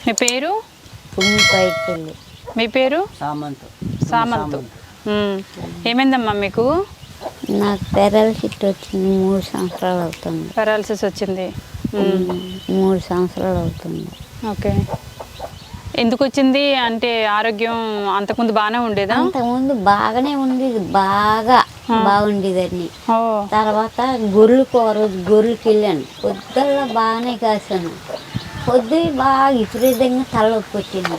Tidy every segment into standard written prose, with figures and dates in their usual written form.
మీ పేరు? మీ పేరు? సామంత్. ఏమైందమ్మా మీకు? నాకు పెరాలసిస్ వచ్చింది. 3 సంవత్సరాలు అవుతుంది. పెరాలసిస్ వచ్చింది. 3 సంవత్సరాలు అవుతుంది. ఓకే. ఎందుకు వచ్చింది అంటే ఆరోగ్యం అంతకుముందు బాగానే ఉండేదా? అంతకుముందు బాగానే ఉండేది, బాగా బాగుండేదని. తర్వాత గొర్రెలకి వెళ్ళాను. పొద్దుల్లో బాగానే కాసాను. పొద్దు బాగా విపరీతంగా తలనొప్పి వచ్చింది.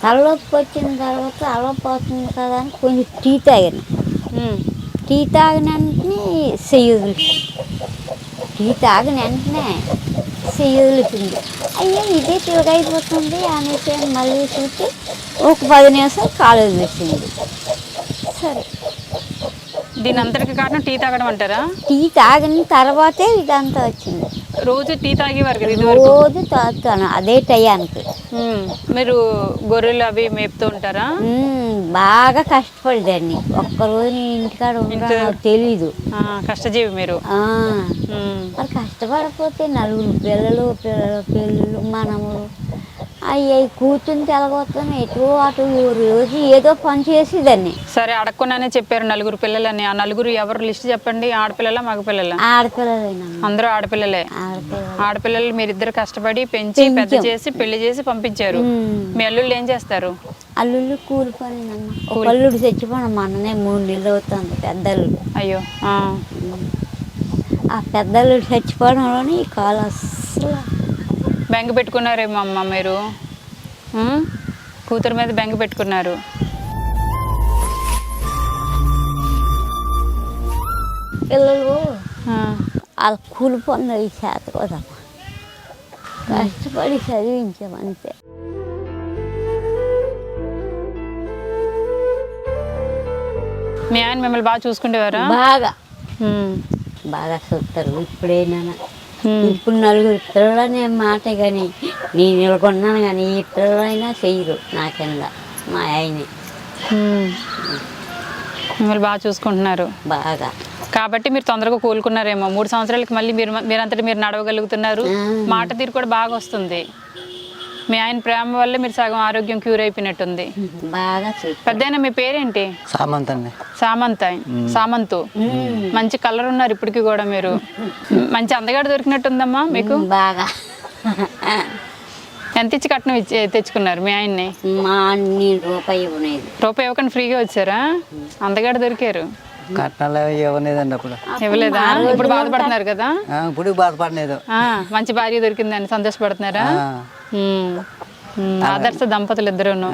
తలనొప్పి వచ్చిన తర్వాత అలపోతుంది కదా అని కొంచెం టీ తాగాను. టీ తాగిన వెంటనే చెయ్యి వదులుతుంది. అయ్యో ఇదే తిరగైపోతుంది అనేసి మళ్ళీ చూసి ఒక 10 నిమిషాలు కాలు వదిలేసింది. సరే, దీని అంతటికి కారణం టీ తాగడం అంటారా? టీ తాగిన తర్వాతే ఇదంతా వచ్చింది. రోజు టీ తాగేవారు కదా? రోజు తాగుతాను అదే టయానికి. మీరు గొర్రెలు అవి మేపుతూ ఉంటారా? బాగా కష్టపడేదాన్ని. ఒక్కరోజు ఇంటికాడ ఉండడం నాకు తెలీదు. కష్టజీవి మీరు. మరి కష్టపడకపోతే 4 పిల్లలు మనములు అయ్యి కూర్చుని తెలగొస్తాను. ఎటు అటు రోజు ఏదో పని చేసేదాన్ని. సరే, అడగకుండానే చెప్పారు 4 పిల్లలని. ఆ 4 ఎవరు లిస్ట్ చెప్పండి. ఆడపిల్లలా మగపిల్లలా? ఆడపిల్లలేనా? అందరూ ఆడపిల్లలే. ఆడపిల్లలు మీరిద్దరు కష్టపడి పెంచి పెద్ద చేసి పెళ్లి చేసి పంపించారు. మీ అల్లుళ్ళు ఏం చేస్తారు? అల్లుళ్ళు కూలి పనినమ్మ. ఒక అల్లుడు చచ్చిపోయిన మొన్ననే 3 నెలలు అవుతుంది. పెద్దల్లుడు. అయ్యో. ఆ పెద్దల్లుడు చచ్చిపోవడంలోని ఈ కాలు అస్సలు బెంగ పెట్టుకున్నారేమో అమ్మ మీరు. కూతురు మీద బెంగ పెట్టుకున్నారు. పిల్లలు వాళ్ళ కూలి పనులు చేత కదమ్మా. కష్టపడి చదివించామంతే. మీ ఆయన మిమ్మల్ని బాగా చూసుకుంటేవారా? బాగా చూస్తారు. ఇప్పుడైనా ఇప్పుడు 4 పిల్లలనే మాట కానీ నేను నిలకొన్నాను కానీ ఈ పిల్లలైనా చెయ్యరు నా కింద. మా ఆయనే మిమ్మల్ని బాగా చూసుకుంటున్నారు. బాగా. కాబట్టి మీరు తొందరగా కోలుకున్నారేమో. 3 సంవత్సరాలకి మళ్ళీ మీరంతటి మీరు నడవగలుగుతున్నారు. మాట తీరు కూడా బాగా వస్తుంది. మీ ఆయన ప్రేమ వల్ల మీరు సగం ఆరోగ్యం క్యూర్ అయిపోయినట్టుంది. బాగా. పెద్దయినా మీ పేరేంటి? సామంత్. మంచి కలర్ ఉన్నారు ఇప్పటికి కూడా. మీరు మంచి అందగాడు దొరికినట్టుందమ్మా మీకు. బాగా. ఎంత ఇచ్చి కట్నం తెచ్చుకున్నారు మీ ఆయన్ని? రూపాయి ఇవ్వకుండా ఫ్రీగా వచ్చారా? అందగాడు దొరికారు. ఇవ్వలేదా? ఇప్పుడు బాధపడుతున్నారు కదా? ఇప్పుడు బాధపడలేదు. మంచి భార్య దొరికిందని సంతోషపడుతున్నారా? ఆదర్శ దంపతులు ఇద్దరును.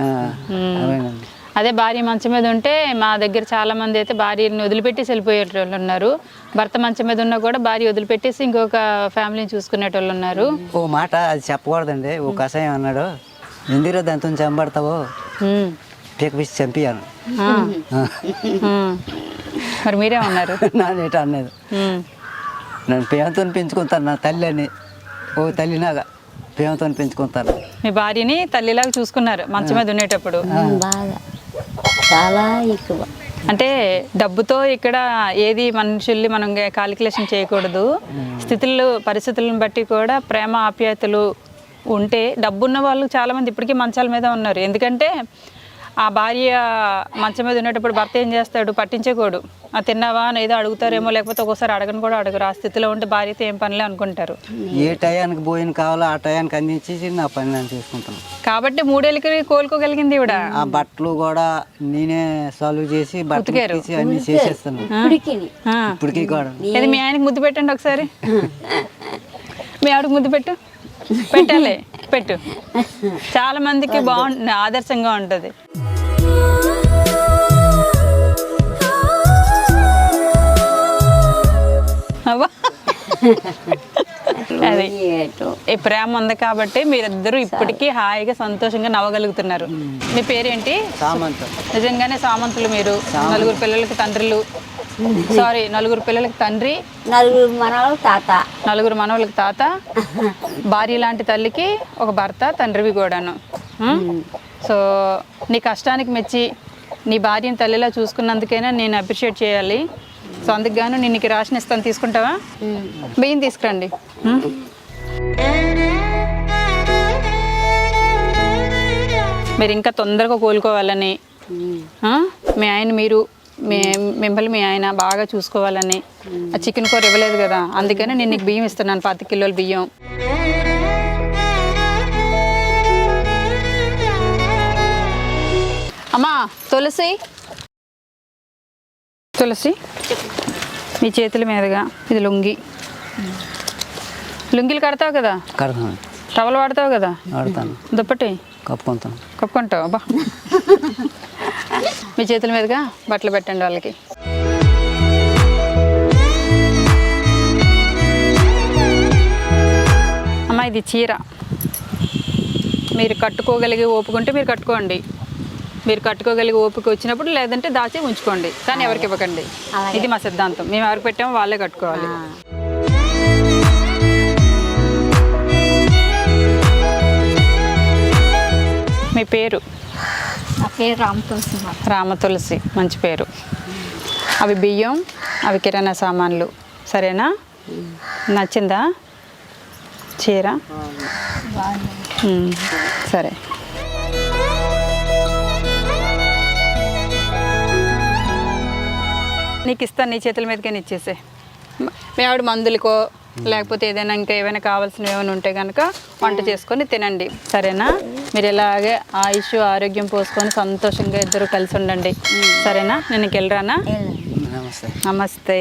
అదే భార్య మంచం మీద ఉంటే, మా దగ్గర చాలా మంది అయితే భార్యని వదిలిపెట్టేసి వెళ్ళిపోయేటోళ్ళు ఉన్నారు. భర్త మంచం మీద ఉన్నా కూడా భార్య వదిలిపెట్టేసి ఇంకొక ఫ్యామిలీని చూసుకునేటోళ్ళు ఉన్నారు. ఓ మాట అది చెప్పకూడదండి. ఓ కషాయం అన్నాడు, ఎందుకు దాంతో చంపడతావు, పీక పిచ్చి చంపియాను. మరి మీరే ఉన్నారు? నానేట అన్నది. నన్ను ప్రేమతో పెంచుకుంటాను నా తల్లి అని. ఓ తల్లినాగా ప్రేమతో పెంచుకుంటాను. మీ భార్యని తల్లిలాగా చూసుకున్నారు మంచం మీద ఉండేటప్పుడు? బాగా, చాలా ఎక్కువ. అంటే డబ్బుతో ఇక్కడ ఏది మనుషుల్ని మనం కాలిక్యులేషన్ చేయకూడదు. పరిస్థితులను బట్టి కూడా ప్రేమ ఆప్యాయతలు ఉంటే డబ్బున్న వాళ్ళు చాలామంది ఇప్పటికీ మంచాల మీద ఉన్నారు. ఎందుకంటే ఆ భార్య మంచం మీద ఉండేటప్పుడు భర్త ఏం చేస్తాడు? పట్టించేకోడు. తిన్నావా అని ఏదో అడుగుతారేమో, లేకపోతే ఒక్కోసారి అడగను కూడా అడగరు. ఆ స్థితిలో ఉంటే భార్యతో ఏం పనిలే అనుకుంటారు. ఏ టయానికి భోజనం కావాలో ఆ టయానికి అందించేసి నా పని నేను చేసుకుంటాను. కాబట్టి 3 ఏళ్ళకి కోలుకోగలిగింది ఈవిడ. ఆ బట్టలు కూడా నేనే సాల్వ్ చేసి బట్టలు అన్ని చేసేస్తాను ఇప్పటికీ కూడా. ఇది మీ ఆయనకి ముద్దు పెట్టండి ఒకసారి. మీ ఆవిడకి ముద్దు పెట్టాలి. పెట్టు. చాలా మందికి బాగుంటుంది, ఆదర్శంగా ఉంటుంది. అది ఈ ప్రేమ ఉంది కాబట్టి మీరిద్దరూ ఇప్పటికీ హాయిగా సంతోషంగా నవ్వగలుగుతున్నారు. మీ పేరేంటి? సామంత్. నిజంగానే సామంతులు మీరు. 4 పిల్లలకి తండ్రులు. 4 పిల్లలకి తండ్రి, 4 మనవలకు తాత. 4 మనవలకి తాత. భార్య లాంటి తల్లికి ఒక భర్త, తండ్రివి కూడాను. సో నీ కష్టానికి మెచ్చి నీ భార్యని తల్లిలా చూసుకున్నందుకైనా నేను అప్రిషియేట్ చేయాలి. సో అందుకు గాను నేను నీకు రాసిన ఇస్తాను, తీసుకుంటావా? బియ్యం తీసుకురండి. మీరు ఇంకా తొందరగా కోలుకోవాలని, ఆ? మీ ఆయన మీరు మిమ్మల్ని మీ ఆయన బాగా చూసుకోవాలని. ఆ చికెన్ కూర ఇవ్వలేదు కదా, అందుకని నేను నీకు బియ్యం ఇస్తున్నాను, 10 కిలోల బియ్యం. అమ్మా తులసి, తులసి మీ చేతుల మీదుగా ఇది లుంగీలు కడతావు కదా, కడతాను, టవల్ వాడతావు కదా, ఆడతాను, దుప్పటి కప్పుకుంటాను. కప్పుకుంటావు. అబ్బా మీ చేతుల మీదుగా బట్టలు పెట్టండి వాళ్ళకి. అమ్మ ఇది చీర, మీరు కట్టుకోగలిగే ఓపుకుంటే మీరు కట్టుకోండి, మీరు కట్టుకోగలిగే ఓపిక వచ్చినప్పుడు, లేదంటే దాచి ఉంచుకోండి, కానీ ఎవరికి ఇవ్వకండి. ఇది మా సిద్ధాంతం. మేము ఎవరికి పెట్టామో వాళ్ళే కట్టుకోవాలి. మీ పేరు? నా పేరు రామతులసి. రామతులసి, మంచి పేరు. అవి బియ్యం, అవి కిరాణా సామాన్లు, సరేనా? నచ్చిందా చీర? సరే. నీకు ఇస్తాను, నీ చేతుల మీదకే ఇచ్చేసే. మీ ఆవిడ మందులకో లేకపోతే ఏదైనా ఇంకా ఏమైనా కావాల్సినవి ఏమైనా ఉంటే కనుక వంట చేసుకొని తినండి, సరేనా? మీరు ఇలాగే ఆయుష్ ఆరోగ్యం పోసుకొని సంతోషంగా ఇద్దరు కలిసి ఉండండి, సరేనా? నేను వెళ్ళరానా? నమస్తే. నమస్తే.